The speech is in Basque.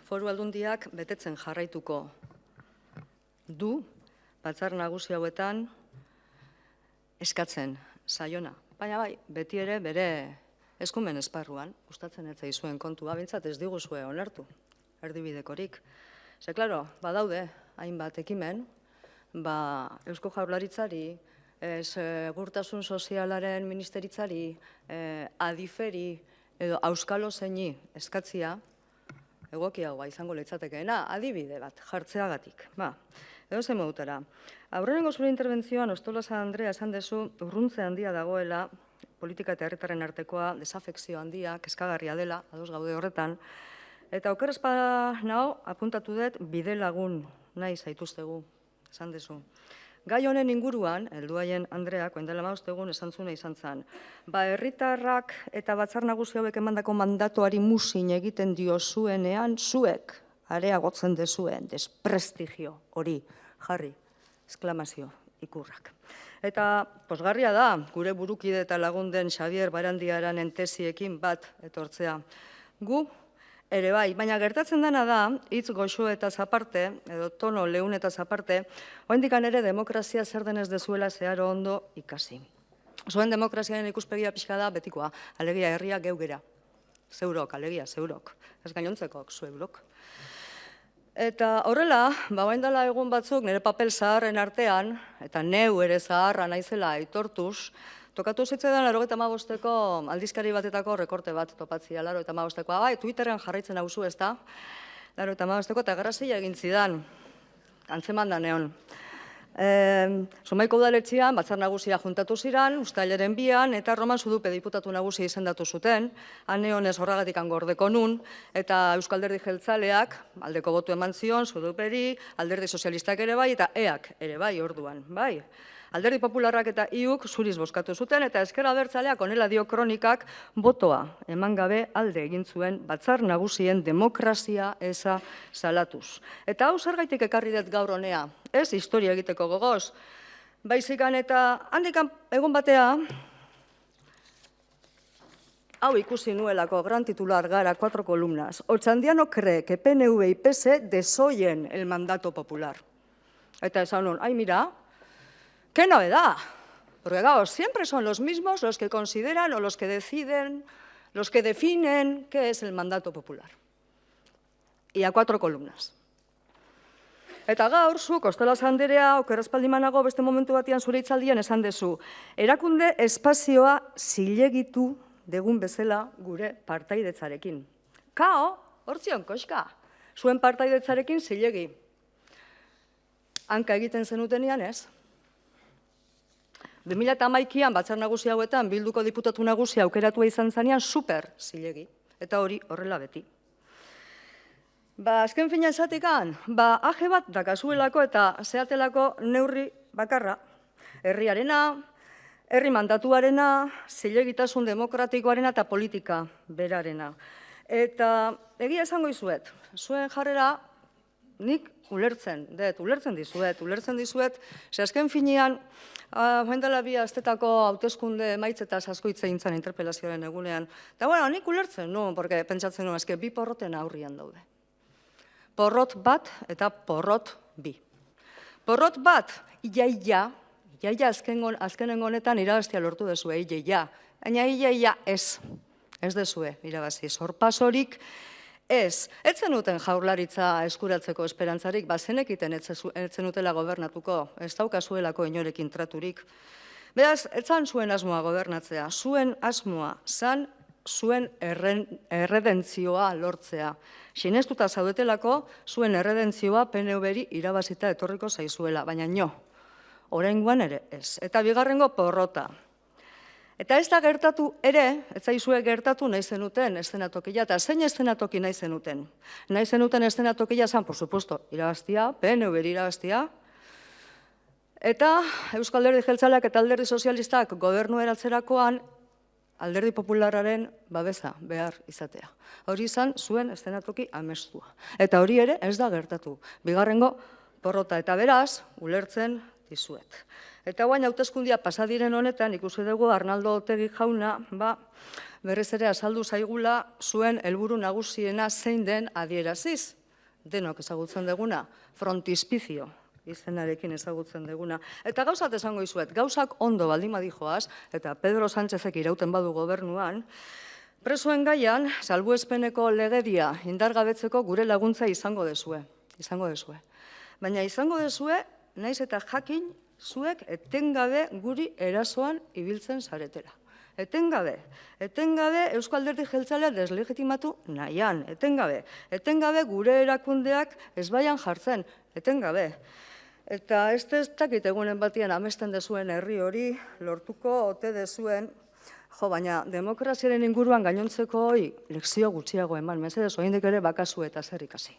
Foru Aldundiak betetzen jarraituko du batzar nagusi hauetan eskatzen zaiona. Baina bai, beti ere bere eskumen esparruan, gustatzen ez zaizuen kontua, behintzat ez diguzue onartu, erdibidekorik. Ze, klaro, badaude, hainbat ekimen, Eusko Jaurlaritzari, Segurtasun Sozialaren Ministeritzari, Adiferi edo Auskalo zeini eskatzia, egokiagoa izango litzatekeena, adibide bat jartzeagatik. Edo zen modutara. Aurrenengo zure interbentzioan, Ostolaza Andrea esan dezu, urruntze handia dagoela, politika eta herritarren artekoa, desafekzio handia, kezkagarria dela, ados gaude horretan, eta oker espada nao, apuntatu dut, bide lagun nahi zaituztegu, esan dezu. Gai honen inguruan, Helduaien Andreak, oindela 15 egun esan zuen izan zen, herritarrak eta batzar nagusi hauek emandako mandatuari muzin egiten diozuenean, zuek areagotzen dezuen desprestigio hori jarri, esklamazio ikurrak. Eta posgarria da, gure burukide eta lagunden Xabier Barandiaranen tesiekin bat etortzea. Gu ere bai, baina gertatzen dena da, hitz goxo eta aparte, edo tono leun eta aparte, oraindikan ere demokrazia zer denez dezuela zeharo ondo ikasi. Zuen demokraziaren ikuspegia pixka da betikoa, alegia herria geu gera. Zeurok, alegia, zeurok. Ez gainontzekok, zueurok. Eta horrela, orain dela egun batzuk nire papel zaharren artean, eta neu ere zaharra naizela aitortuz, tokatu zitzaidan 85ko aldizkari batetako rekorte bat topatzia, 85koa. Bai, Twitterren jarraitzen hauzu ez da, 85ko eta grazia egin zidan, antzeman da neon. Zumaiko udaletxean, batzar nagusia juntatu ziran, uztailaren 2an, eta Roman Zudupe diputatu nagusia izendatu zuten, aneonez horregatik gordeko nun, eta Euskal Alderdi Jeltzaleak, aldeko botu eman zion, Zuduperi, Alderdi Sozialistak ere bai, eta EAK ere bai orduan, bai. Alderdi Popularrak eta IUk zuriz bozkatu zuten, eta Ezker Abertzaleak honela dio kronikak botoa eman gabe alde egin zuen batzar nagusien demokrazia eza salatuz. Eta hau zergaitik ekarri dut gaur honea, ez historia egiteko gogoz, baizikan eta handikan egun batea, hau ikusi nuelako gran titular gara 4 columnas. Otxandiano cree que PNV y PS desoyen el mandato popular. Eta esan nun, ai mira, ¡qué novedad! Porque claro, siempre son los mismos los que consideran o los que deciden, los que definen qué es el mandato popular. Y a 4 columnas. Eta gaur, zuk, Ostolaza Andrea, okerazpaldimanago beste momentu batean zure hitzaldian esan dezu, erakunde espazioa zilegitu degun bezala gure partaidetzarekin. Kao, hortzion koxka, zuen partaidetzarekin zilegi. Hanka egiten zenutenian ez? 2011an batzar nagusi hauetan Bilduko diputatu nagusia aukeratua izan zanean super zilegi, eta hori horrela beti. Azken fina esatikan, aje bat dakazuelako eta zeatelako neurri bakarra, herriarena, herri mandatuarena, zilegitasun demokratikoarena eta politika berarena. Eta egia esango izuet, zuen jarrera nik ulertzen dizuet, ze azken finean, joan dela 2 astetako hauteskunde emaitzetaz asko hitz egin zen interpelazioaren egunean. Eta bueno, nik ulertzen nuen, porque pentsatzen nuen, eske 2 porroten aurrian daude. Porrot bat eta porrot 2. Porrot bat, iaia azkenengo honetan irabaztia lortu dezue, iaia. Baina iaia ez dezue irabazi, sorpasorik ez. Ez zenuten Jaurlaritza eskuratzeko esperantzarik, zenekiten ez zenutela gobernatuko, ez daukazuelako inorekin traturik. Beraz, ez zan zuen asmoa gobernatzea, zuen asmoa zan zuen erredentzioa lortzea. Sinestuta zaudetelako, zuen erredentzioa PNV-ri irabazita etorriko zaizuela, baina oraingoan ere ez. Eta bigarrengo porrota. Eta ez da gertatu ere, ez zaizue gertatu nahi zenuten eszenatokia, eta zein eszenatoki nahi zenuten? Nahi zenuten eszenatokia zan, por supuesto, irabaztia, PNV-ri irabaztia, eta Euskal Alderdi Jeltzaleak eta Alderdi Sozialistak gobernu eratzerakoan Alderdi Popularraren babesa behar izatea. Hori izan zuen eszenatoki amestua. Eta hori ere ez da gertatu. Bigarrengo porrota eta beraz, ulertzen dizuet. Eta guain hauteskundia pasadiren honetan ikusi dugu Arnaldo Otegi jauna, berriz ere azaldu zaigula zuen helburu nagusiena zein den adieraziz, denok ezagutzen duguna, frontispizio izenarekin ezagutzen duguna. Eta gauzat esango izuet, gauzak ondo baldin badijoaz, eta Pedro Sánchezek irauten badu gobernuan, presoen gaian, salbuespeneko legedia indargabetzeko gure laguntza izango dezue. Baina izango dezue, naiz eta jakin zuek etengabe guri erasoan ibiltzen zaretela. Etengabe Eusko Alderdi Jeltzalea deslegitimatu nahian, etengabe gure erakundeak ezbaian jartzen, etengabe. Eta ez dakit egunen batian amesten dezuen herri hori, lortuko ote dezuen, baina demokraziaren inguruan gainontzeko lekzio gutxiago eman, mesedez oraindik ere bakazu eta zer ikasi.